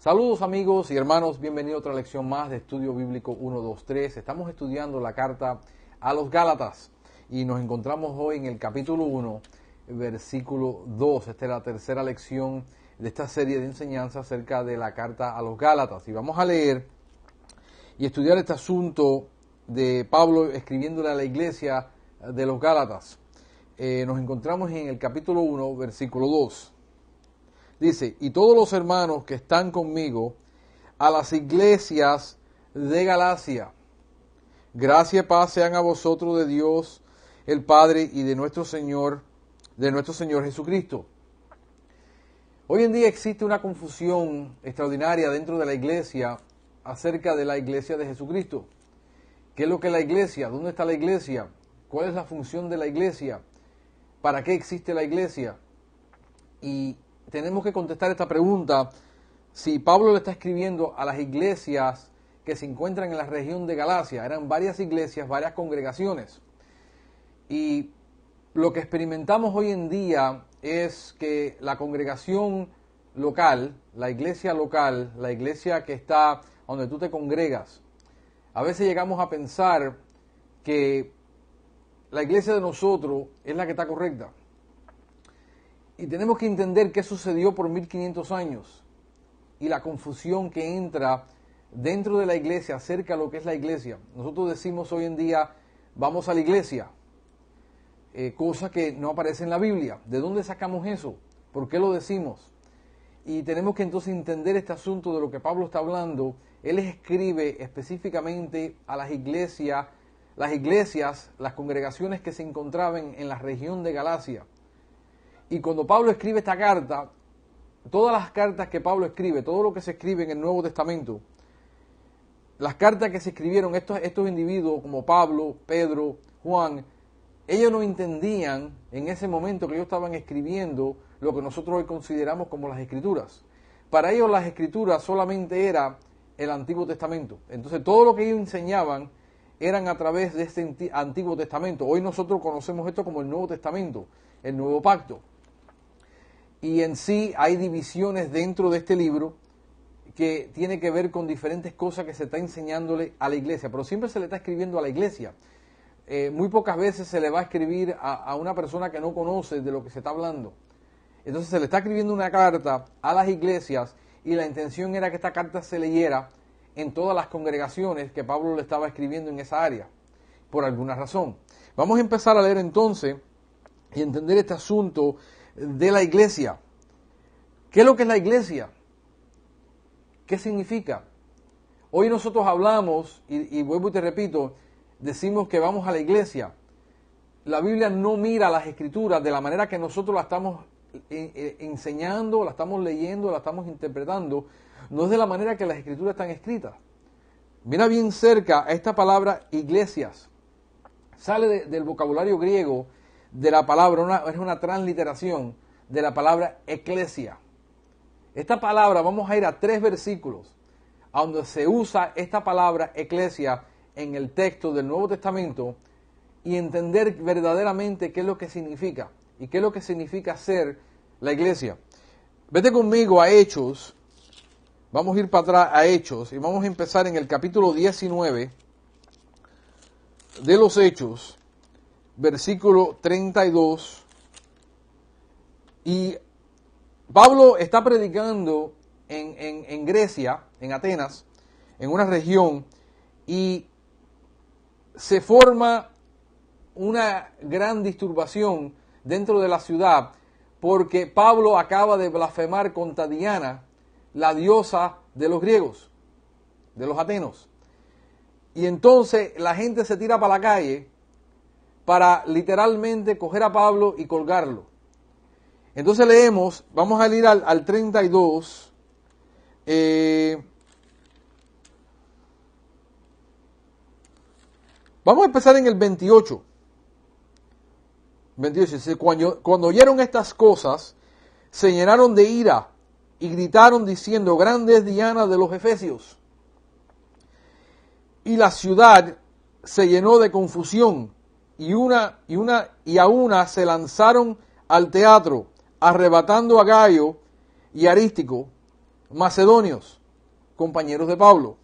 Saludos amigos y hermanos, bienvenidos a otra lección más de Estudio Bíblico 1, 2, 3. Estamos estudiando la carta a los Gálatas y nos encontramos hoy en el capítulo 1, versículo 2. Esta es la tercera lección de esta serie de enseñanzas acerca de la carta a los Gálatas. Y vamos a leer y estudiar este asunto de Pablo escribiéndole a la iglesia de los Gálatas. Nos encontramos en el capítulo 1, versículo 2. Dice, y todos los hermanos que están conmigo a las iglesias de Galacia, gracia y paz sean a vosotros de Dios el Padre y de nuestro Señor Jesucristo. Hoy en día existe una confusión extraordinaria dentro de la iglesia acerca de la iglesia de Jesucristo. ¿Qué es lo que es la iglesia? ¿Dónde está la iglesia? ¿Cuál es la función de la iglesia? ¿Para qué existe la iglesia? Y tenemos que contestar esta pregunta si Pablo le está escribiendo a las iglesias que se encuentran en la región de Galacia. Eran varias iglesias, varias congregaciones. Y lo que experimentamos hoy en día es que la congregación local, la iglesia que está donde tú te congregas, a veces llegamos a pensar que la iglesia de nosotros es la que está correcta. Y tenemos que entender qué sucedió por 1500 años y la confusión que entra dentro de la iglesia acerca de lo que es la iglesia. Nosotros decimos hoy en día, vamos a la iglesia, cosa que no aparece en la Biblia. ¿De dónde sacamos eso? ¿Por qué lo decimos? Y tenemos que entonces entender este asunto de lo que Pablo está hablando. Él escribe específicamente a las iglesias, las congregaciones que se encontraban en la región de Galacia. Y cuando Pablo escribe esta carta, todas las cartas que Pablo escribe, todo lo que se escribe en el Nuevo Testamento, las cartas que se escribieron estos individuos como Pablo, Pedro, Juan, ellos no entendían en ese momento que ellos estaban escribiendo lo que nosotros hoy consideramos como las Escrituras. Para ellos las Escrituras solamente era el Antiguo Testamento. Entonces todo lo que ellos enseñaban eran a través de este Antiguo Testamento. Hoy nosotros conocemos esto como el Nuevo Testamento, el Nuevo Pacto. Y en sí hay divisiones dentro de este libro que tiene que ver con diferentes cosas que se está enseñándole a la iglesia, pero siempre se le está escribiendo a la iglesia. Muy pocas veces se le va a escribir a una persona que no conoce de lo que se está hablando. Entonces se le está escribiendo una carta a las iglesias y la intención era que esta carta se leyera en todas las congregaciones que Pablo le estaba escribiendo en esa área, por alguna razón. Vamos a empezar a leer entonces y entender este asunto de la iglesia. ¿Qué es lo que es la iglesia? ¿Qué significa? Hoy nosotros hablamos, y vuelvo y te repito, decimos que vamos a la iglesia. La Biblia no mira las Escrituras de la manera que nosotros la estamos enseñando, la estamos leyendo, la estamos interpretando. No es de la manera que las Escrituras están escritas. Mira bien cerca a esta palabra iglesias. Sale del vocabulario griego de la palabra, es una transliteración de la palabra eclesia. Esta palabra, vamos a ir a 3 versículos a donde se usa esta palabra eclesia en el texto del Nuevo Testamento y entender verdaderamente qué es lo que significa y qué es lo que significa ser la iglesia. Vete conmigo a Hechos, vamos a ir para atrás a Hechos y vamos a empezar en el capítulo 19 de los Hechos, versículo 32, y Pablo está predicando en Grecia, en Atenas, en una región, y se forma una gran disturbación dentro de la ciudad, porque Pablo acaba de blasfemar contra Diana, la diosa de los griegos, de los atenos. Y entonces la gente se tira para la calle para literalmente coger a Pablo y colgarlo. Entonces leemos, vamos a ir al 32, vamos a empezar en el 28. 28 dice, cuando oyeron estas cosas, se llenaron de ira y gritaron diciendo, grande es Diana de los Efesios. Y la ciudad se llenó de confusión y a una se lanzaron al teatro, arrebatando a Gayo y Arístico, macedonios, compañeros de Pablo.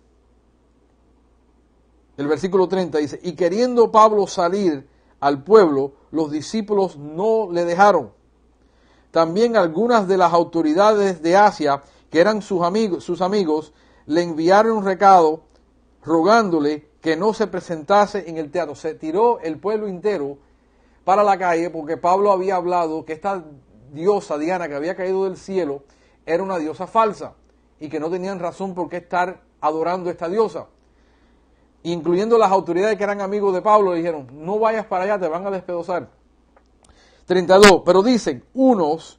El versículo 30 dice, y queriendo Pablo salir al pueblo, los discípulos no le dejaron. También algunas de las autoridades de Asia, que eran sus amigos, le enviaron un recado rogándole que no se presentase en el teatro. Se tiró el pueblo entero para la calle porque Pablo había hablado que esta diosa Diana que había caído del cielo era una diosa falsa y que no tenían razón por qué estar adorando a esta diosa. Incluyendo las autoridades que eran amigos de Pablo, le dijeron, no vayas para allá, te van a despedazar. 32, pero dicen, unos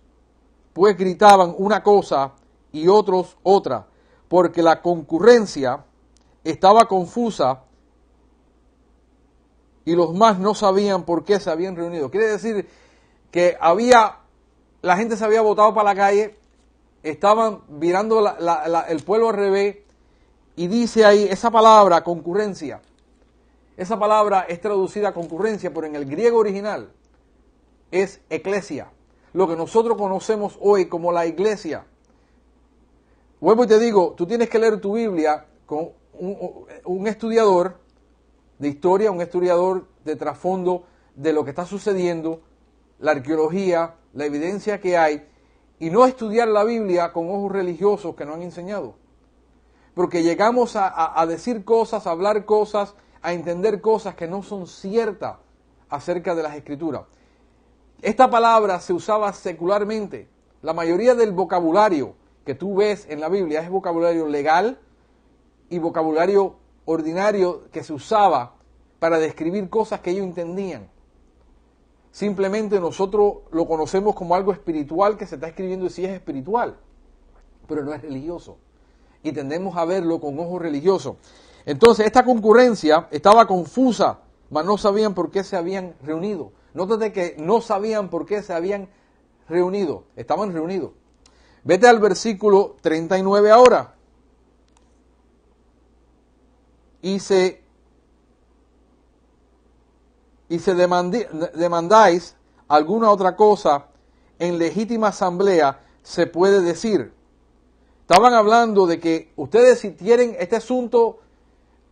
pues gritaban una cosa y otros otra, porque la concurrencia estaba confusa y los más no sabían por qué se habían reunido. Quiere decir que la gente se había botado para la calle, estaban virando el pueblo al revés, y dice ahí esa palabra concurrencia. Esa palabra es traducida concurrencia, pero en el griego original es eclesia, lo que nosotros conocemos hoy como la iglesia. Vuelvo y te digo, tú tienes que leer tu Biblia con un estudiador de historia, un estudiador de trasfondo de lo que está sucediendo, la arqueología, la evidencia que hay, y no estudiar la Biblia con ojos religiosos que nos han enseñado. Porque llegamos a decir cosas, a hablar cosas, a entender cosas que no son ciertas acerca de las Escrituras. Esta palabra se usaba secularmente. La mayoría del vocabulario que tú ves en la Biblia es vocabulario legal y vocabulario ordinario que se usaba para describir cosas que ellos entendían. Simplemente nosotros lo conocemos como algo espiritual que se está escribiendo y sí es espiritual, pero no es religioso. Y tendemos a verlo con ojos religiosos. Entonces, esta concurrencia estaba confusa, mas no sabían por qué se habían reunido. Nótate que no sabían por qué se habían reunido. Estaban reunidos. Vete al versículo 39 ahora. Y demandáis alguna otra cosa en legítima asamblea, se puede decir. Estaban hablando de que ustedes, si tienen este asunto,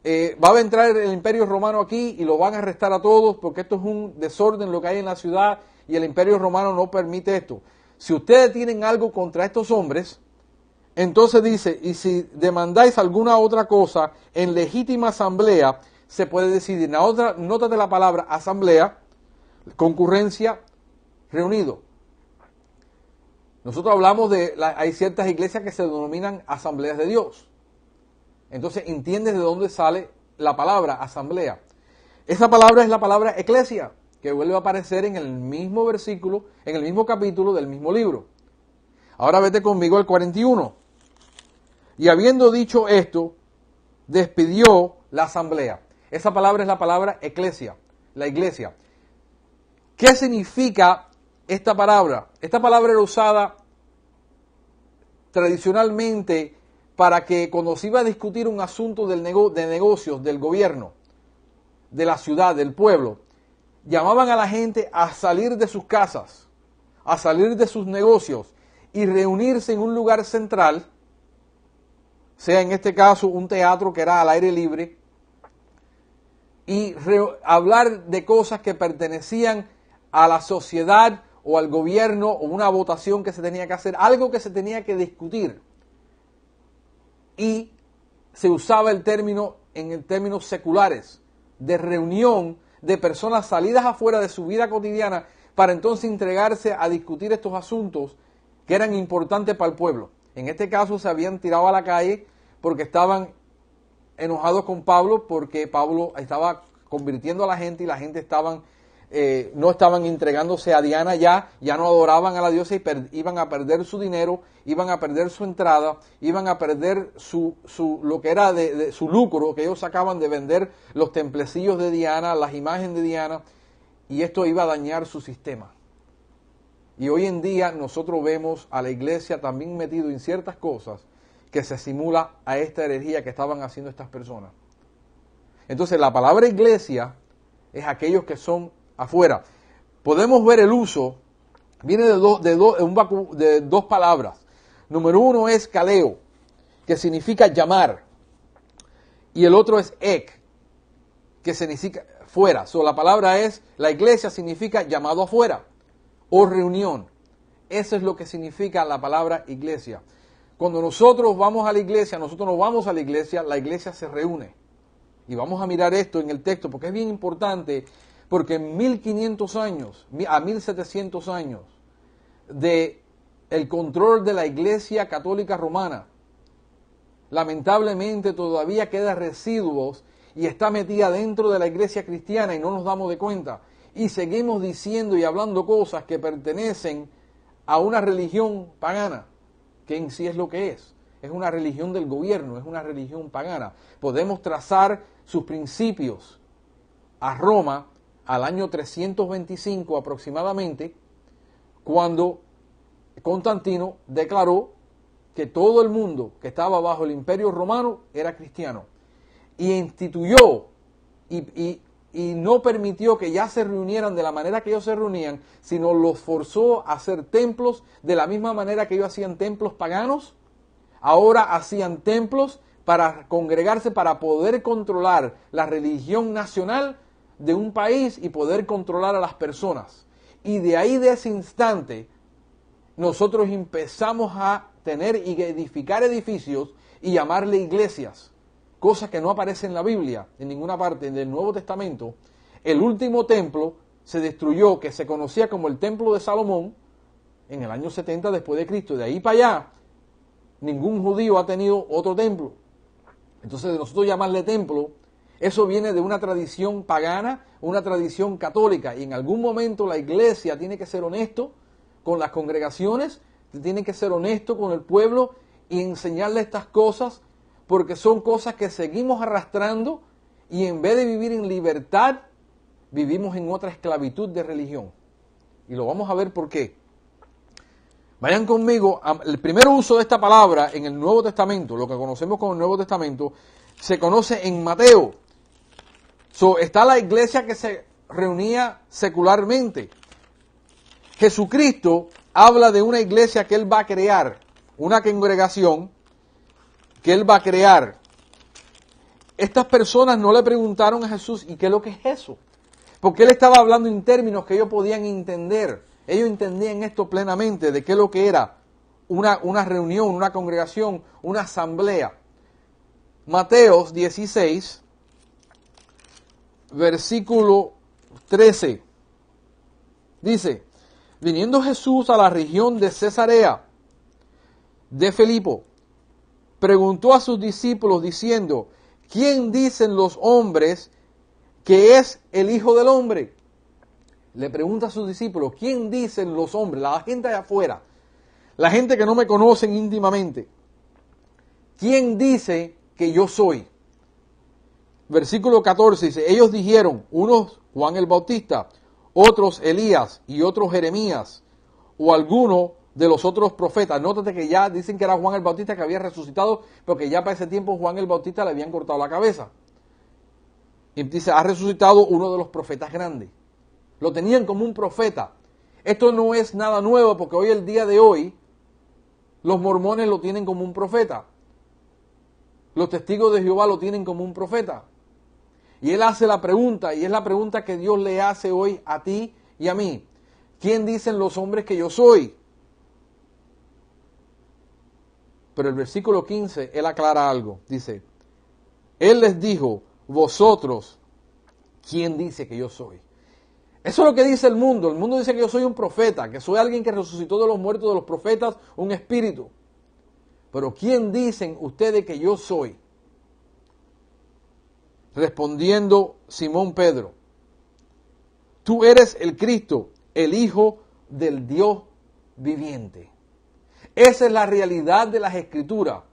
va a entrar el Imperio Romano aquí y lo van a arrestar a todos porque esto es un desorden lo que hay en la ciudad y el Imperio Romano no permite esto. Si ustedes tienen algo contra estos hombres, entonces dice, y si demandáis alguna otra cosa en legítima asamblea, se puede decidir. Nótate la palabra asamblea, concurrencia, reunido. Nosotros hablamos hay ciertas iglesias que se denominan asambleas de Dios. Entonces entiendes de dónde sale la palabra asamblea. Esa palabra es la palabra eclesia, que vuelve a aparecer en el mismo versículo, en el mismo capítulo del mismo libro. Ahora vete conmigo al 41. Y habiendo dicho esto, despidió la asamblea. Esa palabra es la palabra eclesia, la iglesia. ¿Qué significa esta palabra? Esta palabra era usada tradicionalmente para que cuando se iba a discutir un asunto de negocios, del gobierno, de la ciudad, del pueblo, llamaban a la gente a salir de sus casas, a salir de sus negocios y reunirse en un lugar central, sea en este caso un teatro que era al aire libre, y hablar de cosas que pertenecían a la sociedad o al gobierno o una votación que se tenía que hacer, algo que se tenía que discutir. Y se usaba el término en términos seculares, de reunión de personas salidas afuera de su vida cotidiana para entonces entregarse a discutir estos asuntos que eran importantes para el pueblo. En este caso se habían tirado a la calle porque estaban enojados con Pablo, porque Pablo estaba convirtiendo a la gente y la gente no estaban entregándose a Diana ya no adoraban a la diosa y iban a perder su dinero, iban a perder su entrada, iban a perder lo que era de su lucro que ellos sacaban de vender los templecillos de Diana, las imágenes de Diana, y esto iba a dañar su sistema. Y hoy en día nosotros vemos a la iglesia también metido en ciertas cosas que se asimula a esta herejía que estaban haciendo estas personas. Entonces la palabra iglesia es aquellos que son afuera. Podemos ver el uso, viene de dos palabras. Número uno es kaleo. que significa llamar, y el otro es ek, que significa fuera. La palabra es, la iglesia significa llamado afuera o reunión. Eso es lo que significa la palabra iglesia. Cuando nosotros vamos a la iglesia, nosotros no vamos a la iglesia se reúne. Y vamos a mirar esto en el texto porque es bien importante, porque en 1500 años, a 1700 años, de el control de la Iglesia Católica Romana, lamentablemente todavía queda residuos y está metida dentro de la Iglesia cristiana y no nos damos de cuenta. Y seguimos diciendo y hablando cosas que pertenecen a una religión pagana, que en sí es lo que es. Es una religión del gobierno, es una religión pagana. Podemos trazar sus principios a Roma al año 325 aproximadamente, cuando Constantino declaró que todo el mundo que estaba bajo el imperio romano era cristiano. Y instituyó y no permitió que ya se reunieran de la manera que ellos se reunían, sino los forzó a hacer templos de la misma manera que ellos hacían templos paganos. Ahora hacían templos para congregarse, para poder controlar la religión nacional de un país y poder controlar a las personas. Y de ahí, de ese instante, nosotros empezamos a tener y edificar edificios y llamarle iglesias, cosa que no aparece en la Biblia, en ninguna parte del Nuevo Testamento. El último templo se destruyó, que se conocía como el Templo de Salomón, en el año 70 después de Cristo. De ahí para allá, ningún judío ha tenido otro templo. Entonces, de nosotros llamarle templo, eso viene de una tradición pagana, una tradición católica. Y en algún momento la iglesia tiene que ser honesto con las congregaciones, tiene que ser honesto con el pueblo y enseñarle estas cosas, porque son cosas que seguimos arrastrando y en vez de vivir en libertad, vivimos en otra esclavitud de religión. Y lo vamos a ver por qué. Vayan conmigo, el primer uso de esta palabra en el Nuevo Testamento, lo que conocemos como el Nuevo Testamento, se conoce en Mateo. Está la iglesia que se reunía secularmente. Jesucristo habla de una iglesia que Él va a crear, una congregación que Él va a crear. Estas personas no le preguntaron a Jesús, ¿y qué es lo que es eso? Porque Él estaba hablando en términos que ellos podían entender. Ellos entendían esto plenamente, de qué es lo que era una reunión, una congregación, una asamblea. Mateo 16, versículo 13, dice: viniendo Jesús a la región de Cesarea de Filipo, preguntó a sus discípulos diciendo: ¿quién dicen los hombres que es el Hijo del Hombre? Le pregunta a sus discípulos: ¿quién dicen los hombres? La gente de afuera, la gente que no me conocen íntimamente. ¿Quién dice que yo soy? Versículo 14 dice: ellos dijeron, unos Juan el Bautista, otros Elías y otros Jeremías o alguno de los otros profetas. Nótate que ya dicen que era Juan el Bautista que había resucitado, porque ya para ese tiempo Juan el Bautista le habían cortado la cabeza. Y dice, ha resucitado uno de los profetas grandes. Lo tenían como un profeta. Esto no es nada nuevo, porque hoy, el día de hoy, los mormones lo tienen como un profeta. Los testigos de Jehová lo tienen como un profeta. Y él hace la pregunta, y es la pregunta que Dios le hace hoy a ti y a mí. ¿Quién dicen los hombres que yo soy? Pero el versículo 15, él aclara algo. Dice, él les dijo, vosotros, ¿quién dice que yo soy? Eso es lo que dice el mundo. El mundo dice que yo soy un profeta, que soy alguien que resucitó de los muertos, de los profetas, un espíritu. Pero ¿quién dicen ustedes que yo soy? Respondiendo Simón Pedro, tú eres el Cristo, el Hijo del Dios viviente. Esa es la realidad de las Escrituras,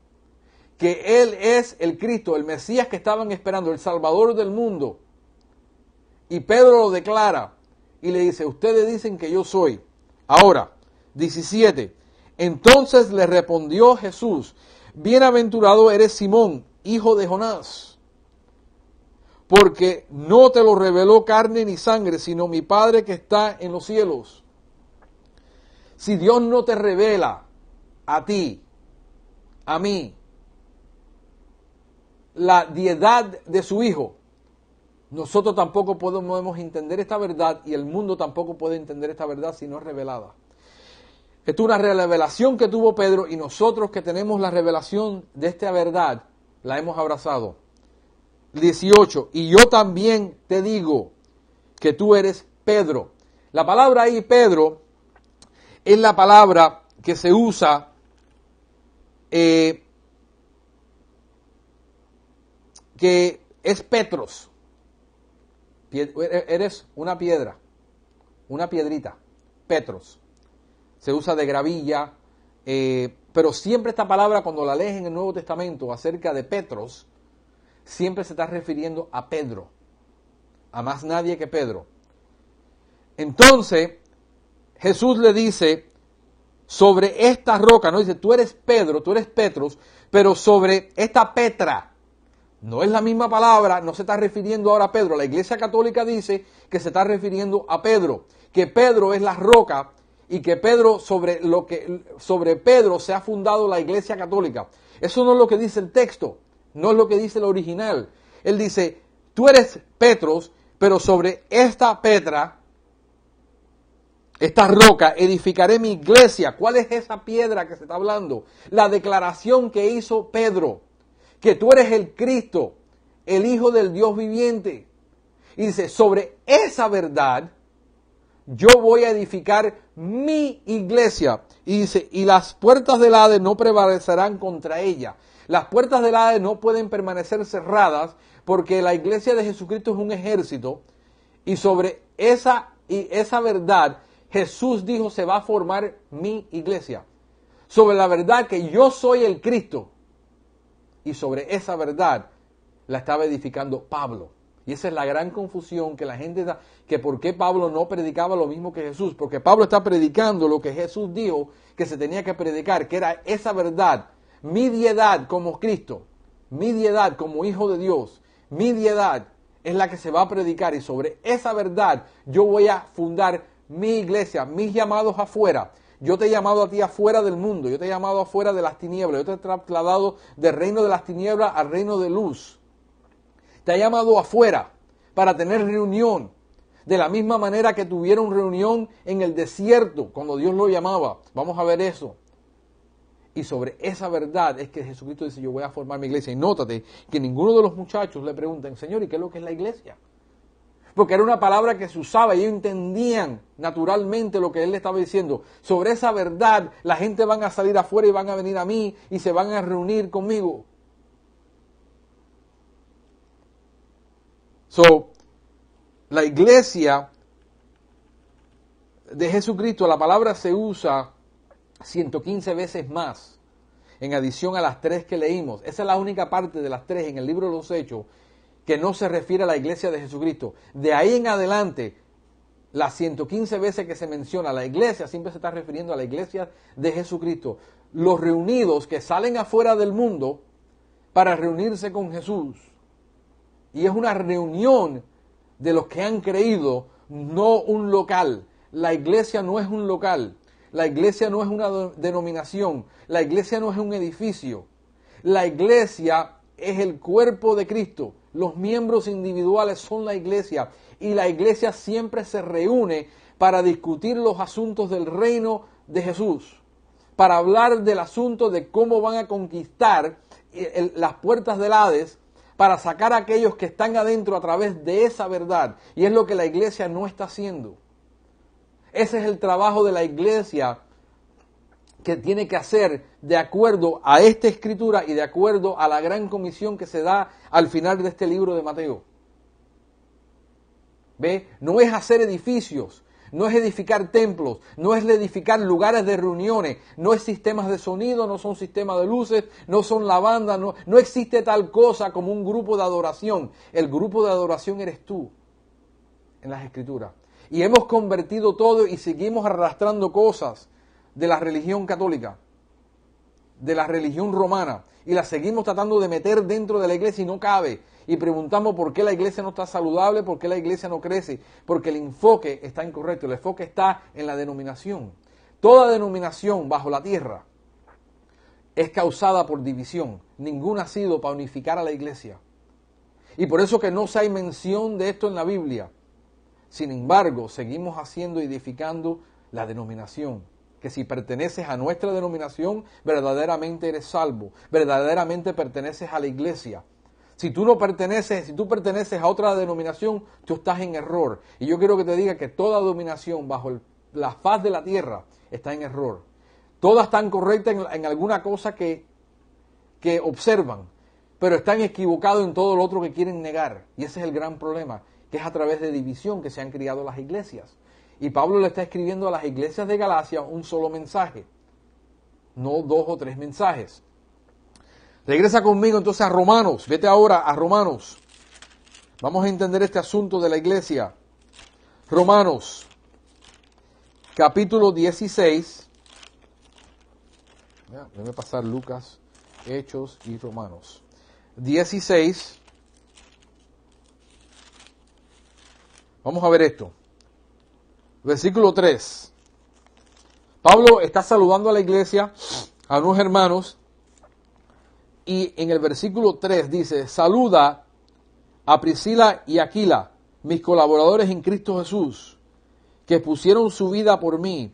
que Él es el Cristo, el Mesías que estaban esperando, el Salvador del mundo. Y Pedro lo declara y le dice, ustedes dicen que yo soy. Ahora, 17, entonces le respondió Jesús, bienaventurado eres Simón, hijo de Jonás, porque no te lo reveló carne ni sangre, sino mi Padre que está en los cielos. Si Dios no te revela a ti, a mí, la deidad de su Hijo, nosotros tampoco podemos entender esta verdad y el mundo tampoco puede entender esta verdad si no es revelada. Esto es una revelación que tuvo Pedro y nosotros que tenemos la revelación de esta verdad, la hemos abrazado. 18. Y yo también te digo que tú eres Pedro. La palabra ahí, Pedro, es la palabra que se usa que es Petros. Eres una piedra, una piedrita, Petros. Se usa de gravilla, pero siempre esta palabra cuando la lees en el Nuevo Testamento acerca de Petros, siempre se está refiriendo a Pedro, a más nadie que Pedro. Entonces, Jesús le dice, sobre esta roca, no dice, tú eres Pedro, tú eres Petros, pero sobre esta Petra. No es la misma palabra, no se está refiriendo ahora a Pedro. La Iglesia Católica dice que se está refiriendo a Pedro, que Pedro es la roca y que Pedro sobre Pedro se ha fundado la Iglesia Católica. Eso no es lo que dice el texto, no es lo que dice el original. Él dice, tú eres Petros, pero sobre esta Petra, esta roca, edificaré mi iglesia. ¿Cuál es esa piedra que se está hablando? La declaración que hizo Pedro, que tú eres el Cristo, el Hijo del Dios viviente. Y dice, sobre esa verdad, yo voy a edificar mi iglesia. Y dice, y las puertas del Hades no prevalecerán contra ella. Las puertas del Hades no pueden permanecer cerradas porque la iglesia de Jesucristo es un ejército. Y sobre esa verdad, Jesús dijo, se va a formar mi iglesia. Sobre la verdad que yo soy el Cristo. Y sobre esa verdad la estaba edificando Pablo. Y esa es la gran confusión que la gente da, que por qué Pablo no predicaba lo mismo que Jesús. Porque Pablo está predicando lo que Jesús dijo que se tenía que predicar, que era esa verdad, mi deidad como Cristo, mi deidad como Hijo de Dios, mi deidad es la que se va a predicar. Y sobre esa verdad yo voy a fundar mi iglesia, mis llamados afuera. Yo te he llamado a ti afuera del mundo, yo te he llamado afuera de las tinieblas, yo te he trasladado del reino de las tinieblas al reino de luz. Te he llamado afuera para tener reunión, de la misma manera que tuvieron reunión en el desierto cuando Dios lo llamaba. Vamos a ver eso. Y sobre esa verdad es que Jesucristo dice, yo voy a formar mi iglesia. Y nótate que ninguno de los muchachos le preguntan, Señor, ¿y qué es lo que es la iglesia? Porque era una palabra que se usaba y ellos entendían naturalmente lo que él le estaba diciendo. Sobre esa verdad, la gente van a salir afuera y van a venir a mí y se van a reunir conmigo. La iglesia de Jesucristo, la palabra se usa 115 veces más, en adición a las 3 que leímos. Esa es la única parte de las 3 en el libro de los Hechos que no se refiere a la iglesia de Jesucristo. De ahí en adelante, las 115 veces que se menciona la iglesia, siempre se está refiriendo a la iglesia de Jesucristo. Los reunidos que salen afuera del mundo para reunirse con Jesús. Y es una reunión de los que han creído, no un local. La iglesia no es un local. La iglesia no es una denominación. La iglesia no es un edificio. La iglesia es el cuerpo de Cristo. Los miembros individuales son la iglesia. Y la iglesia siempre se reúne para discutir los asuntos del reino de Jesús. Para hablar del asunto de cómo van a conquistar las puertas del Hades, para sacar a aquellos que están adentro a través de esa verdad. Y es lo que la iglesia no está haciendo. Ese es el trabajo de la iglesia que tiene que hacer de acuerdo a esta escritura y de acuerdo a la gran comisión que se da al final de este libro de Mateo. ¿Ve? No es hacer edificios, no es edificar templos, no es edificar lugares de reuniones, no es sistemas de sonido, no son sistemas de luces, no son la banda, no existe tal cosa como un grupo de adoración. El grupo de adoración eres tú en las escrituras. Y hemos convertido todo y seguimos arrastrando cosas de la religión católica, de la religión romana, y las seguimos tratando de meter dentro de la iglesia y no cabe. Y preguntamos por qué la iglesia no está saludable, por qué la iglesia no crece, porque el enfoque está incorrecto, el enfoque está en la denominación. Toda denominación bajo la tierra es causada por división. Ninguna ha sido para unificar a la iglesia. Y por eso que no se hay mención de esto en la Biblia. Sin embargo, seguimos haciendo y edificando la denominación. Que si perteneces a nuestra denominación, verdaderamente eres salvo. Verdaderamente perteneces a la iglesia. Si tú no perteneces, si tú perteneces a otra denominación, tú estás en error. Y yo quiero que te diga que toda dominación bajo la faz de la tierra está en error. Todas están correctas en alguna cosa que observan, pero están equivocados en todo lo otro que quieren negar. Y ese es el gran problema, que es a través de división que se han criado las iglesias. Y Pablo le está escribiendo a las iglesias de Galacia un solo mensaje, no 2 o 3 mensajes. Regresa conmigo entonces a Romanos. Vete ahora a Romanos. Vamos a entender este asunto de la iglesia. Romanos, capítulo 16. Déjame pasar Lucas, Hechos y Romanos. 16. Vamos a ver esto. Versículo 3. Pablo está saludando a la iglesia, a unos hermanos. Y en el versículo 3 dice, saluda a Priscila y Aquila, mis colaboradores en Cristo Jesús, que pusieron su vida por mí,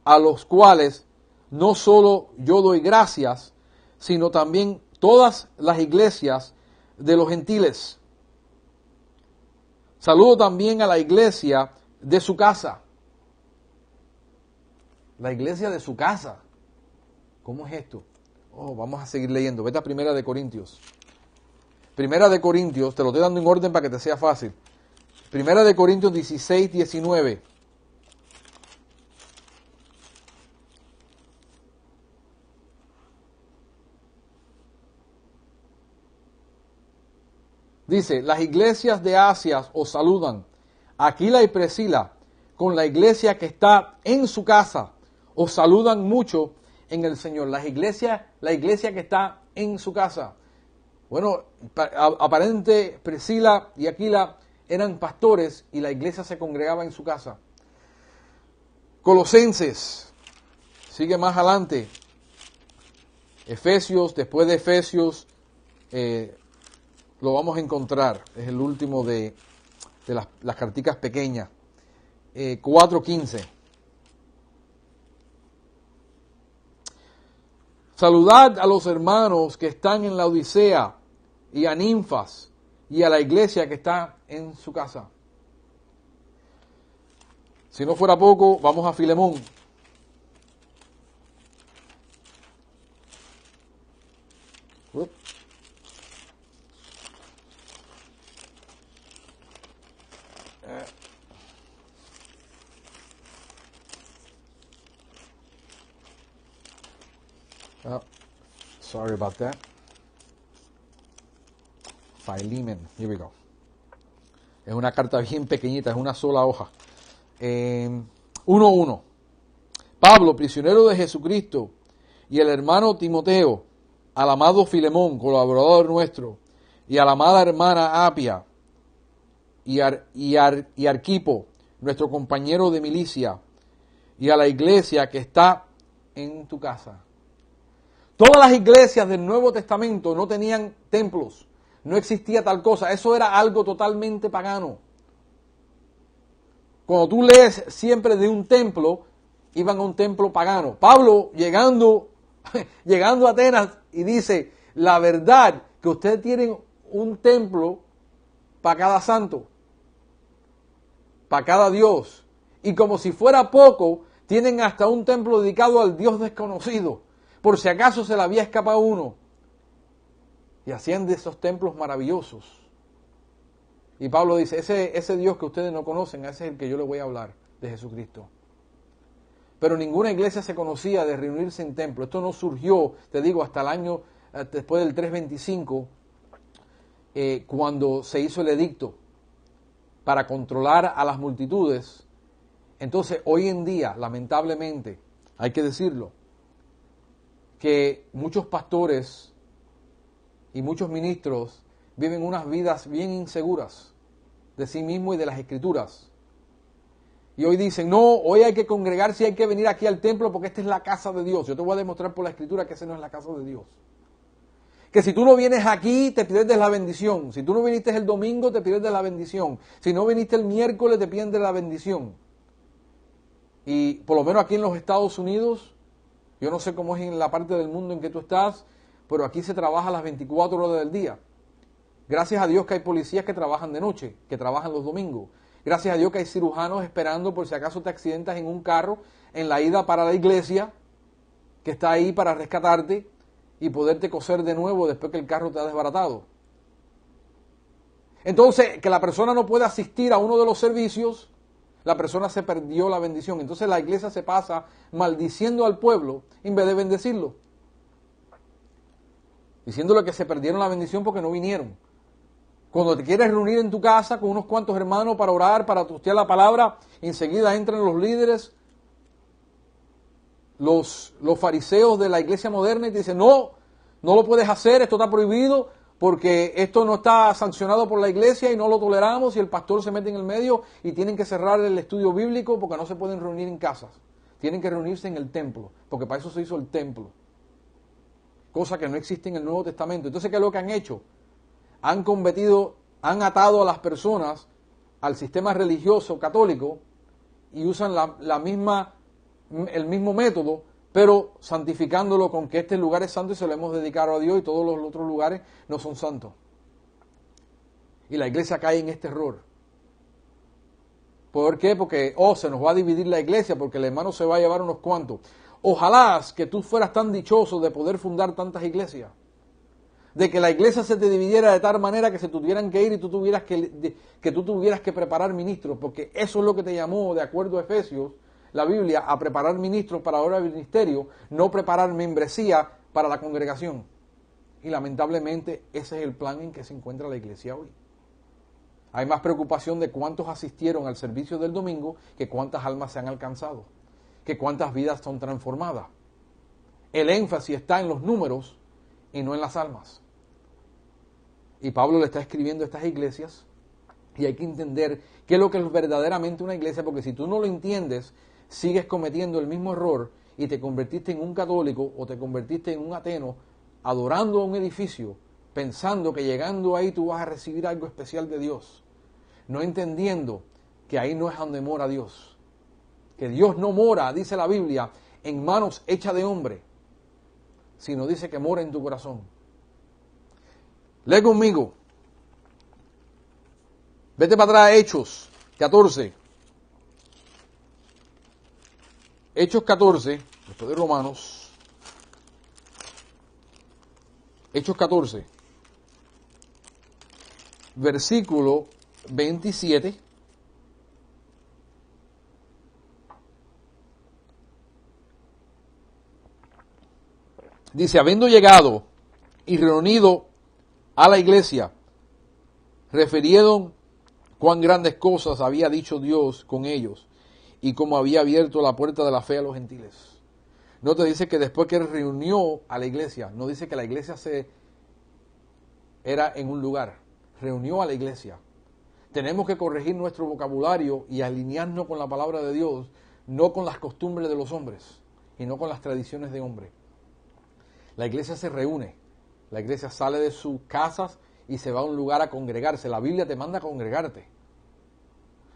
a los cuales no solo yo doy gracias, sino también todas las iglesias de los gentiles. Saludo también a la iglesia de su casa. La iglesia de su casa. ¿Cómo es esto? Vamos a seguir leyendo. Vete a Primera de Corintios. Primera de Corintios, te lo estoy dando en orden para que te sea fácil. Primera de Corintios 16, 19. Dice, las iglesias de Asia os saludan. Aquila y Priscila, con la iglesia que está en su casa, os saludan mucho en el Señor. La iglesia que está en su casa. Bueno, aparentemente Priscila y Aquila eran pastores y la iglesia se congregaba en su casa. Colosenses, sigue más adelante. Efesios, después de Efesios, lo vamos a encontrar. Es el último de las carticas pequeñas. 4:15. Saludad a los hermanos que están en la Odisea y a Ninfas y a la iglesia que está en su casa. Si no fuera poco, vamos a Filemón. Sorry about that. Philemon, here we go. Es una carta bien pequeñita, es una sola hoja. 1:1. Pablo, prisionero de Jesucristo, y el hermano Timoteo, al amado Filemón, colaborador nuestro, y a la amada hermana Apia, y Arquipo, nuestro compañero de milicia, y a la iglesia que está en tu casa. Todas las iglesias del Nuevo Testamento no tenían templos, no existía tal cosa, eso era algo totalmente pagano. Cuando tú lees siempre de un templo, iban a un templo pagano. Pablo llegando a Atenas y dice, la verdad que ustedes tienen un templo para cada santo, para cada Dios, y como si fuera poco, tienen hasta un templo dedicado al Dios desconocido, por si acaso se le había escapado uno. Y hacían de esos templos maravillosos. Y Pablo dice, ese Dios que ustedes no conocen, ese es el que yo les voy a hablar, de Jesucristo. Pero ninguna iglesia se conocía de reunirse en templo. Esto no surgió, te digo, hasta el año, después del 325, cuando se hizo el edicto para controlar a las multitudes. Entonces, hoy en día, lamentablemente, hay que decirlo, que muchos pastores y muchos ministros viven unas vidas bien inseguras de sí mismos y de las Escrituras. Y hoy dicen, no, hoy hay que congregarse y hay que venir aquí al templo porque esta es la casa de Dios. Yo te voy a demostrar por la Escritura que esa no es la casa de Dios. Que si tú no vienes aquí, te pierdes la bendición. Si tú no viniste el domingo, te pierdes la bendición. Si no viniste el miércoles, te pierdes la bendición. Y por lo menos aquí en los Estados Unidos, yo no sé cómo es en la parte del mundo en que tú estás, pero aquí se trabaja las 24 horas del día. Gracias a Dios que hay policías que trabajan de noche, que trabajan los domingos. Gracias a Dios que hay cirujanos esperando por si acaso te accidentas en un carro en la ida para la iglesia, que está ahí para rescatarte y poderte coser de nuevo después que el carro te ha desbaratado. Entonces, que la persona no puede asistir a uno de los servicios, la persona se perdió la bendición. Entonces la iglesia se pasa maldiciendo al pueblo en vez de bendecirlo. Diciéndole que se perdieron la bendición porque no vinieron. Cuando te quieres reunir en tu casa con unos cuantos hermanos para orar, para estudiar la palabra, enseguida entran los líderes, los fariseos de la iglesia moderna y te dicen, no lo puedes hacer, esto está prohibido porque esto no está sancionado por la iglesia y no lo toleramos, y el pastor se mete en el medio y tienen que cerrar el estudio bíblico porque no se pueden reunir en casas. Tienen que reunirse en el templo, porque para eso se hizo el templo. Cosa que no existe en el Nuevo Testamento. Entonces, ¿qué es lo que han hecho? Han atado a las personas al sistema religioso católico y usan el mismo método, pero santificándolo con que este lugar es santo y se lo hemos dedicado a Dios y todos los otros lugares no son santos. Y la iglesia cae en este error. ¿Por qué? Porque, se nos va a dividir la iglesia porque el hermano se va a llevar unos cuantos. Ojalá que tú fueras tan dichoso de poder fundar tantas iglesias. De que la iglesia se te dividiera de tal manera que se tuvieran que ir y tú tuvieras que preparar ministros, porque eso es lo que te llamó, de acuerdo a Efesios, la Biblia, a preparar ministros para ahora el ministerio, no preparar membresía para la congregación. Y lamentablemente ese es el plan en que se encuentra la iglesia hoy. Hay más preocupación de cuántos asistieron al servicio del domingo que cuántas almas se han alcanzado, que cuántas vidas son transformadas. El énfasis está en los números y no en las almas. Y Pablo le está escribiendo a estas iglesias y hay que entender qué es lo que es verdaderamente una iglesia, porque si tú no lo entiendes, sigues cometiendo el mismo error y te convertiste en un católico o te convertiste en un ateo adorando a un edificio, pensando que llegando ahí tú vas a recibir algo especial de Dios, no entendiendo que ahí no es donde mora Dios, que Dios no mora, dice la Biblia, en manos hechas de hombre, sino dice que mora en tu corazón. Lee conmigo. Vete para atrás a Hechos 14. Hechos 14, después de Romanos. Hechos 14, versículo 27. Dice, habiendo llegado y reunido a la iglesia, refirieron cuán grandes cosas había dicho Dios con ellos y cómo había abierto la puerta de la fe a los gentiles. No te dice que después que reunió a la iglesia, no dice que la iglesia era en un lugar, reunió a la iglesia. Tenemos que corregir nuestro vocabulario y alinearnos con la palabra de Dios, no con las costumbres de los hombres y no con las tradiciones de hombres. La iglesia se reúne. La iglesia sale de sus casas y se va a un lugar a congregarse. La Biblia te manda a congregarte.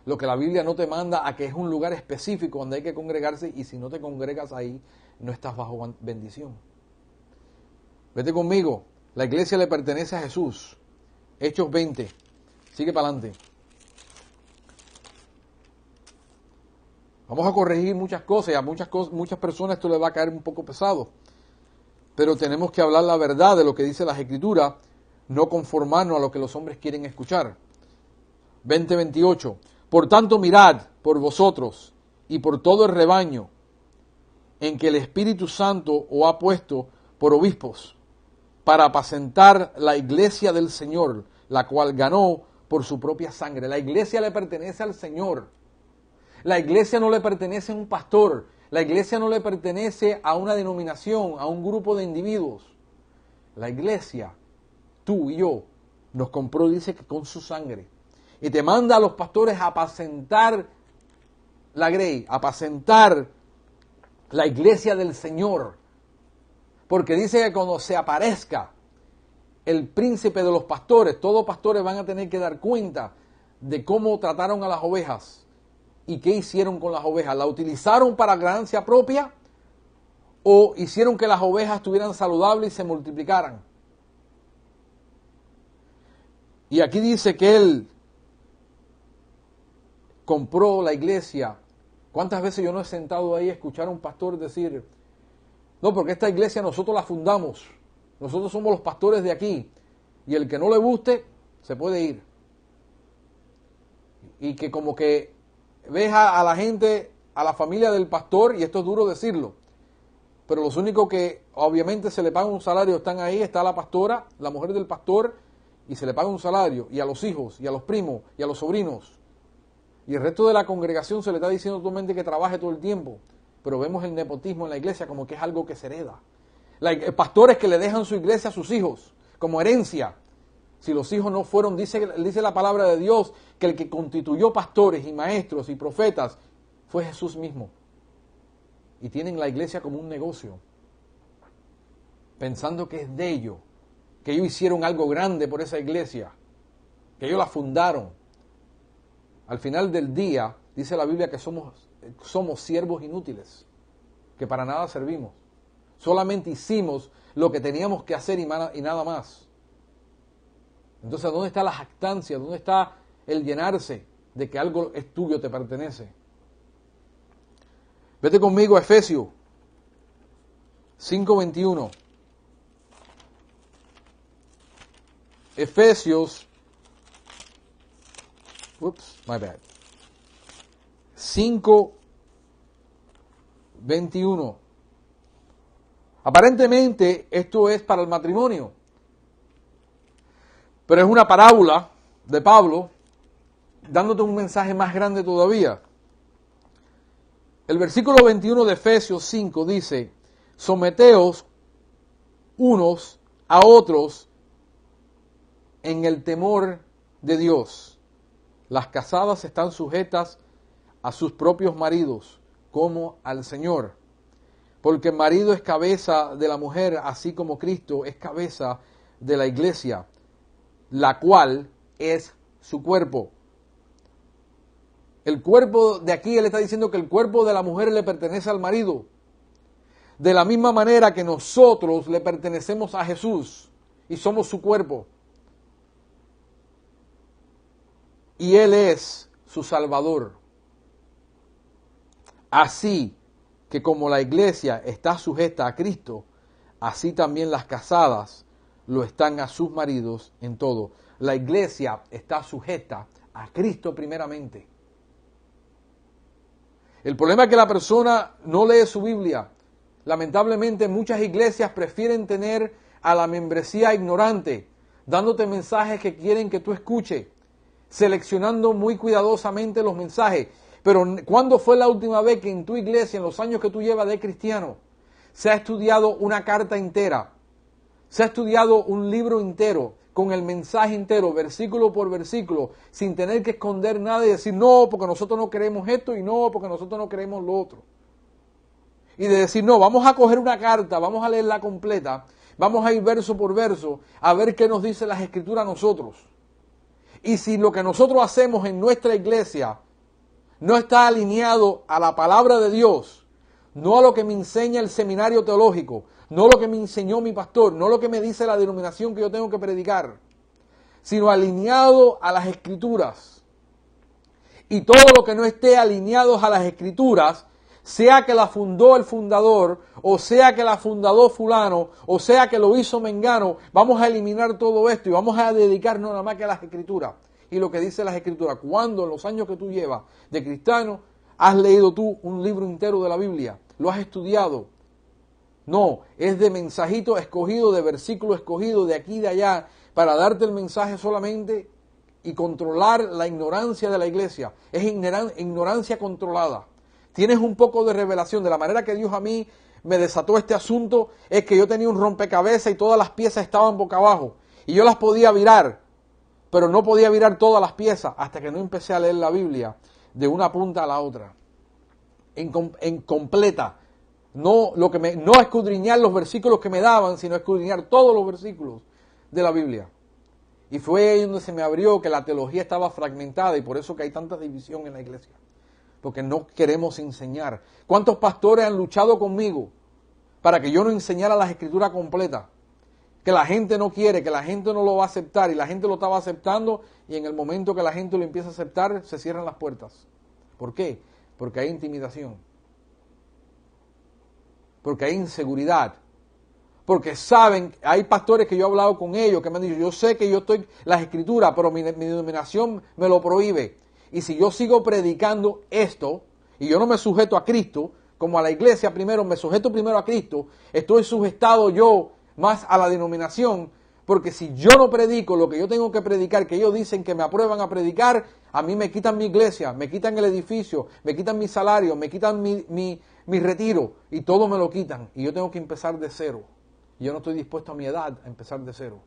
Lo que la Biblia no te manda a que es un lugar específico donde hay que congregarse, y si no te congregas ahí, no estás bajo bendición. Vete conmigo. La iglesia le pertenece a Jesús. Hechos 20. Sigue para adelante. Vamos a corregir muchas cosas y a muchas personas esto les va a caer un poco pesado. Pero tenemos que hablar la verdad de lo que dice las Escrituras, no conformarnos a lo que los hombres quieren escuchar. 20:28. Por tanto, mirad por vosotros y por todo el rebaño en que el Espíritu Santo os ha puesto por obispos, para apacentar la iglesia del Señor, la cual ganó por su propia sangre. La iglesia le pertenece al Señor. La iglesia no le pertenece a un pastor. La iglesia no le pertenece a una denominación, a un grupo de individuos. La iglesia, tú y yo, nos compró, dice que con su sangre. Y te manda a los pastores a apacentar la grey, apacentar la iglesia del Señor. Porque dice que cuando se aparezca el príncipe de los pastores, todos pastores van a tener que dar cuenta de cómo trataron a las ovejas y qué hicieron con las ovejas. ¿La utilizaron para ganancia propia o hicieron que las ovejas estuvieran saludables y se multiplicaran? Y aquí dice que él compró la iglesia. ¿Cuántas veces yo no he sentado ahí a escuchar a un pastor decir, no, porque esta iglesia nosotros la fundamos, nosotros somos los pastores de aquí, y el que no le guste, se puede ir? Y que como que ves a la gente, a la familia del pastor, y esto es duro decirlo, pero los únicos que obviamente se le pagan un salario están ahí, está la pastora, la mujer del pastor, y se le paga un salario, y a los hijos, y a los primos, y a los sobrinos. Y el resto de la congregación se le está diciendo totalmente que trabaje todo el tiempo. Pero vemos el nepotismo en la iglesia como que es algo que se hereda. Pastores que le dejan su iglesia a sus hijos como herencia. Si los hijos no fueron, dice la palabra de Dios, que el que constituyó pastores y maestros y profetas fue Jesús mismo. Y tienen la iglesia como un negocio, pensando que es de ellos, que ellos hicieron algo grande por esa iglesia, que ellos la fundaron. Al final del día, dice la Biblia que somos siervos inútiles, que para nada servimos. Solamente hicimos lo que teníamos que hacer y nada más. Entonces, ¿dónde está la jactancia? ¿Dónde está el llenarse de que algo es tuyo, te pertenece? Vete conmigo a Efesios 5:21. Efesios, my bad. 5:21. Aparentemente esto es para el matrimonio, pero es una parábola de Pablo dándote un mensaje más grande todavía. El versículo 21 de Efesios 5 dice, someteos unos a otros en el temor de Dios. Las casadas están sujetas a sus propios maridos, como al Señor. Porque el marido es cabeza de la mujer, así como Cristo es cabeza de la iglesia, la cual es su cuerpo. El cuerpo de aquí, él está diciendo que el cuerpo de la mujer le pertenece al marido. De la misma manera que nosotros le pertenecemos a Jesús y somos su cuerpo. Y Él es su Salvador. Así que como la iglesia está sujeta a Cristo, así también las casadas lo están a sus maridos en todo. La iglesia está sujeta a Cristo primeramente. El problema es que la persona no lee su Biblia. Lamentablemente muchas iglesias prefieren tener a la membresía ignorante, dándote mensajes que quieren que tú escuches, seleccionando muy cuidadosamente los mensajes. Pero ¿cuándo fue la última vez que en tu iglesia, en los años que tú llevas de cristiano, se ha estudiado una carta entera? Se ha estudiado un libro entero, con el mensaje entero, versículo por versículo, sin tener que esconder nada y decir, no, porque nosotros no queremos esto y no, porque nosotros no queremos lo otro. Y de decir, no, vamos a coger una carta, vamos a leerla completa, vamos a ir verso por verso, a ver qué nos dice las Escrituras a nosotros. Y si lo que nosotros hacemos en nuestra iglesia no está alineado a la palabra de Dios, no a lo que me enseña el seminario teológico, no lo que me enseñó mi pastor, no lo que me dice la denominación que yo tengo que predicar, sino alineado a las Escrituras. Y todo lo que no esté alineado a las Escrituras, sea que la fundó el fundador, o sea que la fundó fulano, o sea que lo hizo mengano, vamos a eliminar todo esto y vamos a dedicarnos nada más que a las Escrituras. Y lo que dice las Escrituras, cuando en los años que tú llevas de cristiano, has leído tú un libro entero de la Biblia, lo has estudiado. No, es de mensajito escogido, de versículo escogido, de aquí y de allá, para darte el mensaje solamente y controlar la ignorancia de la iglesia. Es ignorancia controlada. Tienes un poco de revelación. De la manera que Dios a mí me desató este asunto, es que yo tenía un rompecabezas y todas las piezas estaban boca abajo. Y yo las podía virar, pero no podía virar todas las piezas hasta que no empecé a leer la Biblia de una punta a la otra. en completa. No escudriñar los versículos que me daban, sino escudriñar todos los versículos de la Biblia. Y fue ahí donde se me abrió que la teología estaba fragmentada y por eso que hay tanta división en la iglesia. Porque no queremos enseñar. ¿Cuántos pastores han luchado conmigo para que yo no enseñara las escrituras completas? Que la gente no quiere, que la gente no lo va a aceptar y la gente lo estaba aceptando y en el momento que la gente lo empieza a aceptar se cierran las puertas. ¿Por qué? Porque hay intimidación. Porque hay inseguridad. Porque saben, hay pastores que yo he hablado con ellos que me han dicho, yo sé que yo estoy las escrituras, pero mi denominación me lo prohíbe. Y si yo sigo predicando esto, y yo no me sujeto a Cristo, como a la iglesia primero, me sujeto primero a Cristo, estoy sujetado yo más a la denominación, porque si yo no predico lo que yo tengo que predicar, que ellos dicen que me aprueban a predicar, a mí me quitan mi iglesia, me quitan el edificio, me quitan mi salario, me quitan mi retiro, y todo me lo quitan, y yo tengo que empezar de cero. Yo no estoy dispuesto a mi edad a empezar de cero.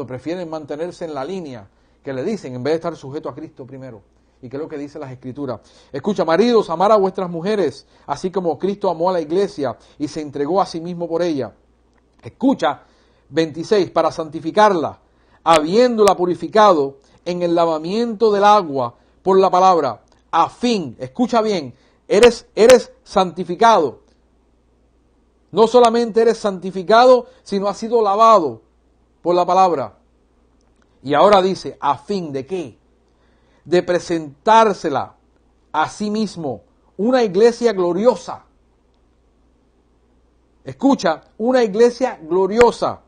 Prefieren mantenerse en la línea que le dicen en vez de estar sujeto a Cristo primero. ¿Y qué es lo que dice las Escrituras? Escucha, maridos, amar a vuestras mujeres, así como Cristo amó a la iglesia y se entregó a sí mismo por ella. Escucha, 26, para santificarla, habiéndola purificado en el lavamiento del agua por la palabra, a fin, escucha bien, eres santificado. No solamente eres santificado, sino has sido lavado por la palabra. Y ahora dice, ¿a fin de qué? De presentársela a sí mismo, una iglesia gloriosa. Escucha, una iglesia gloriosa,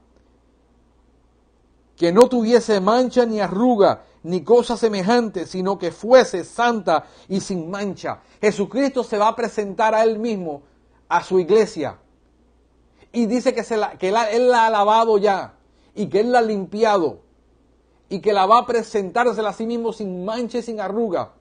que no tuviese mancha ni arruga, ni cosa semejante, sino que fuese santa y sin mancha. Jesucristo se va a presentar a Él mismo, a su iglesia. Y dice que Él la ha lavado ya, y que Él la ha limpiado, y que la va a presentársela a sí mismo sin mancha y sin arruga.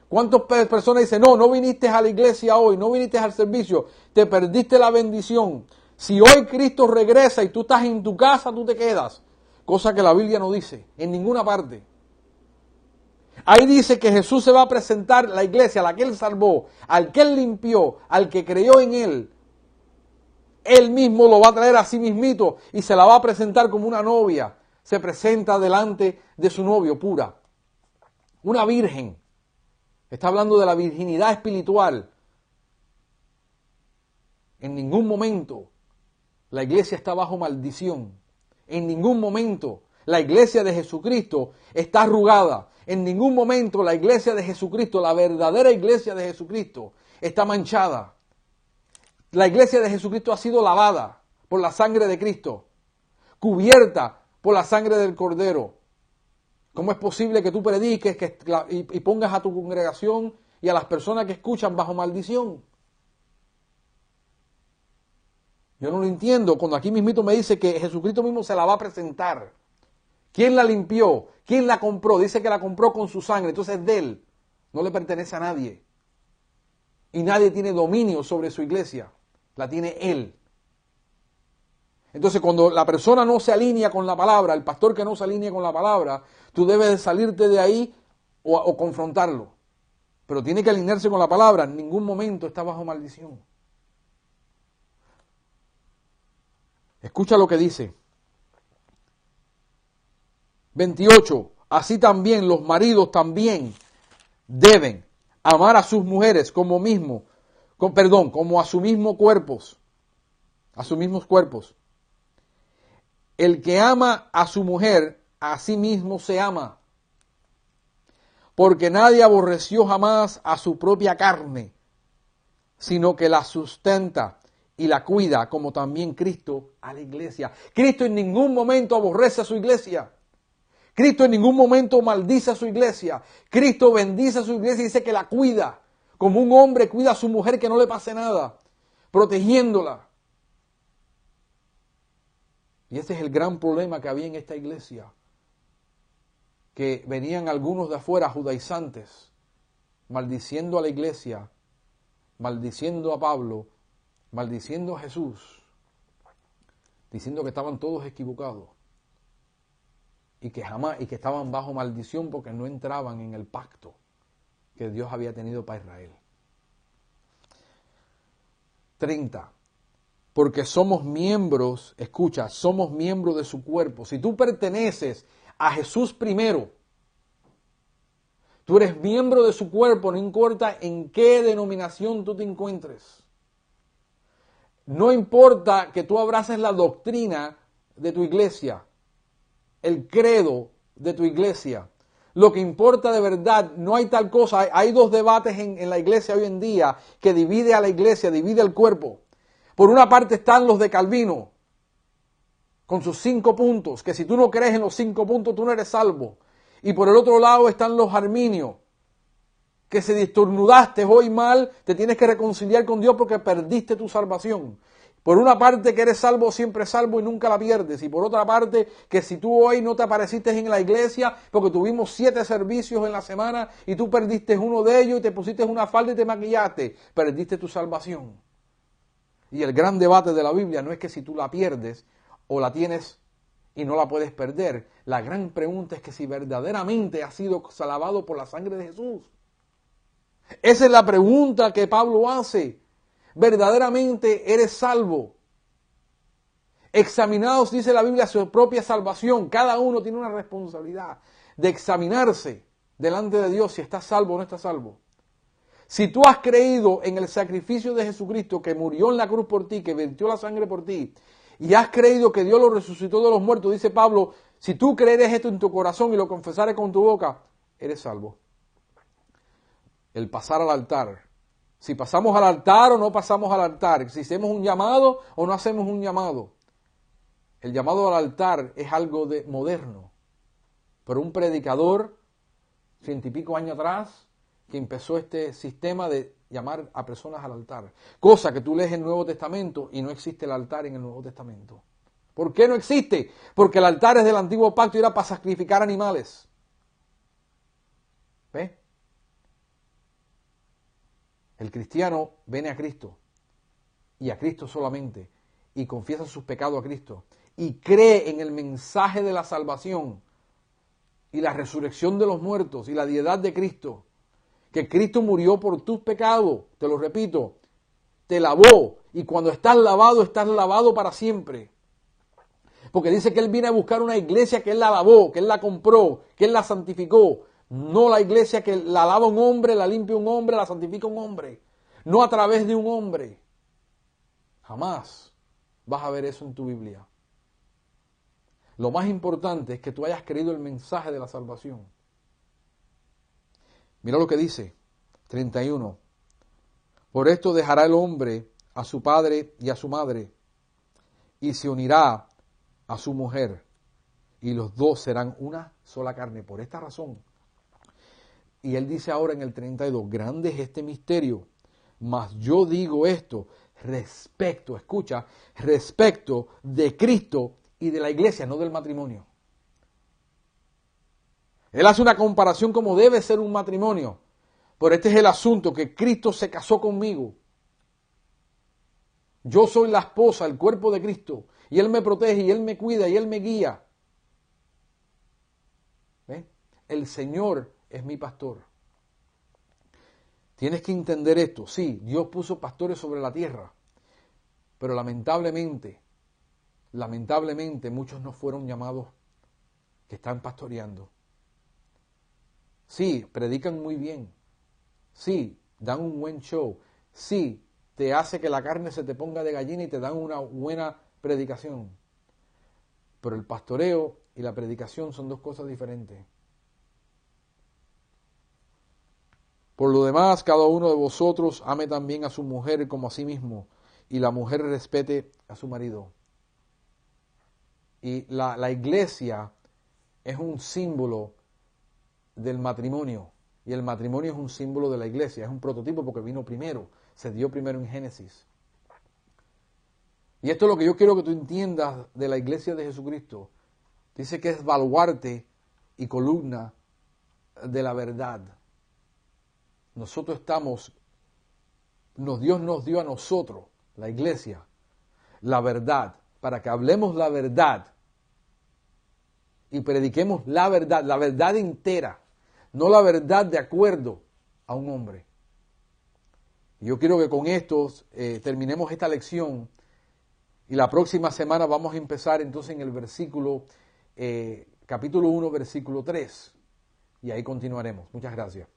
¿Cuántas personas dicen, no viniste a la iglesia hoy, no viniste al servicio, te perdiste la bendición? Si hoy Cristo regresa y tú estás en tu casa, tú te quedas. Cosa que la Biblia no dice, en ninguna parte. Ahí dice que Jesús se va a presentar la iglesia, a la que Él salvó, al que Él limpió, al que creyó en Él. Él mismo lo va a traer a sí mismito y se la va a presentar como una novia. Se presenta delante de su novio pura. Una virgen. Está hablando de la virginidad espiritual. En ningún momento la iglesia está bajo maldición. En ningún momento la iglesia de Jesucristo está arrugada. En ningún momento la iglesia de Jesucristo, la verdadera iglesia de Jesucristo, está manchada. La iglesia de Jesucristo ha sido lavada por la sangre de Cristo, cubierta por la sangre del Cordero. ¿Cómo es posible que tú prediques y pongas a tu congregación y a las personas que escuchan bajo maldición? Yo no lo entiendo. Cuando aquí mismito me dice que Jesucristo mismo se la va a presentar. ¿Quién la limpió? ¿Quién la compró? Dice que la compró con su sangre, entonces es de Él. No le pertenece a nadie. Y nadie tiene dominio sobre su iglesia. La tiene Él. Entonces cuando la persona no se alinea con la palabra, el pastor que no se alinea con la palabra, tú debes de salirte de ahí o confrontarlo. Pero tiene que alinearse con la palabra. En ningún momento está bajo maldición. Escucha lo que dice. 28. Así también los maridos también deben amar a sus mujeres como a sus mismos cuerpos. A sus mismos cuerpos. El que ama a su mujer, a sí mismo se ama. Porque nadie aborreció jamás a su propia carne, sino que la sustenta y la cuida, como también Cristo a la iglesia. Cristo en ningún momento aborrece a su iglesia. Cristo en ningún momento maldice a su iglesia. Cristo bendice a su iglesia y dice que la cuida. Como un hombre cuida a su mujer, que no le pase nada, protegiéndola. Y ese es el gran problema que había en esta iglesia. Que venían algunos de afuera, judaizantes, maldiciendo a la iglesia, maldiciendo a Pablo, maldiciendo a Jesús, diciendo que estaban todos equivocados. Y que estaban bajo maldición porque no entraban en el pacto que Dios había tenido para Israel. 30. Porque somos miembros, escucha, somos miembros de su cuerpo. Si tú perteneces a Jesús primero, tú eres miembro de su cuerpo, no importa en qué denominación tú te encuentres. No importa que tú abraces la doctrina de tu iglesia, el credo de tu iglesia. Lo que importa de verdad, no hay tal cosa. Hay dos debates en la iglesia hoy en día que divide a la iglesia, divide el cuerpo. Por una parte están los de Calvino, con sus 5 puntos, que si tú no crees en los 5 puntos, tú no eres salvo. Y por el otro lado están los arminios, que si estornudaste hoy mal, te tienes que reconciliar con Dios porque perdiste tu salvación. Por una parte que eres salvo, siempre salvo y nunca la pierdes. Y por otra parte que si tú hoy no te apareciste en la iglesia porque tuvimos 7 servicios en la semana y tú perdiste uno de ellos y te pusiste una falda y te maquillaste, perdiste tu salvación. Y el gran debate de la Biblia no es que si tú la pierdes o la tienes y no la puedes perder. La gran pregunta es que si verdaderamente has sido salvado por la sangre de Jesús. Esa es la pregunta que Pablo hace. ¿Verdaderamente eres salvo? Examinaos, dice la Biblia, su propia salvación. Cada uno tiene una responsabilidad de examinarse delante de Dios si está salvo o no está salvo. Si tú has creído en el sacrificio de Jesucristo que murió en la cruz por ti, que vertió la sangre por ti, y has creído que Dios lo resucitó de los muertos, dice Pablo, si tú creeres esto en tu corazón y lo confesares con tu boca, eres salvo. El pasar al altar. Si pasamos al altar o no pasamos al altar. Si hacemos un llamado o no hacemos un llamado. El llamado al altar es algo de moderno. Pero un predicador, 100 y pico años atrás, que empezó este sistema de llamar a personas al altar. Cosa que tú lees el Nuevo Testamento y no existe el altar en el Nuevo Testamento. ¿Por qué no existe? Porque el altar es del antiguo pacto y era para sacrificar animales. ¿Ves? El cristiano viene a Cristo y a Cristo solamente y confiesa sus pecados a Cristo y cree en el mensaje de la salvación y la resurrección de los muertos y la deidad de Cristo, que Cristo murió por tus pecados, te lo repito, te lavó y cuando estás lavado para siempre. Porque dice que Él viene a buscar una iglesia que Él la lavó, que Él la compró, que Él la santificó. No la iglesia que la lava un hombre, la limpia un hombre, la santifica un hombre. No a través de un hombre. Jamás vas a ver eso en tu Biblia. Lo más importante es que tú hayas creído el mensaje de la salvación. Mira lo que dice, 31. Por esto dejará el hombre a su padre y a su madre, y se unirá a su mujer, y los dos serán una sola carne. Por esta razón. Y él dice ahora en el 32, grande es este misterio, mas yo digo esto respecto, escucha, respecto de Cristo y de la iglesia, no del matrimonio. Él hace una comparación como debe ser un matrimonio, pero este es el asunto, que Cristo se casó conmigo. Yo soy la esposa, el cuerpo de Cristo, y Él me protege, y Él me cuida, y Él me guía. ¿Ves? El Señor es mi pastor. Tienes que entender esto. Sí, Dios puso pastores sobre la tierra, pero lamentablemente muchos no fueron llamados que están pastoreando. Sí, predican muy bien. Sí, dan un buen show. Sí, te hace que la carne se te ponga de gallina y te dan una buena predicación. Pero el pastoreo y la predicación son dos cosas diferentes. Por lo demás, cada uno de vosotros ame también a su mujer como a sí mismo, y la mujer respete a su marido. Y la iglesia es un símbolo del matrimonio, y el matrimonio es un símbolo de la iglesia, es un prototipo porque vino primero, se dio primero en Génesis. Y esto es lo que yo quiero que tú entiendas de la iglesia de Jesucristo. Dice que es baluarte y columna de la verdad. Nosotros Dios nos dio a nosotros, la iglesia, la verdad, para que hablemos la verdad y prediquemos la verdad entera, no la verdad de acuerdo a un hombre. Yo quiero que con estos terminemos esta lección y la próxima semana vamos a empezar entonces en el versículo, capítulo 1, versículo 3. Y ahí continuaremos. Muchas gracias.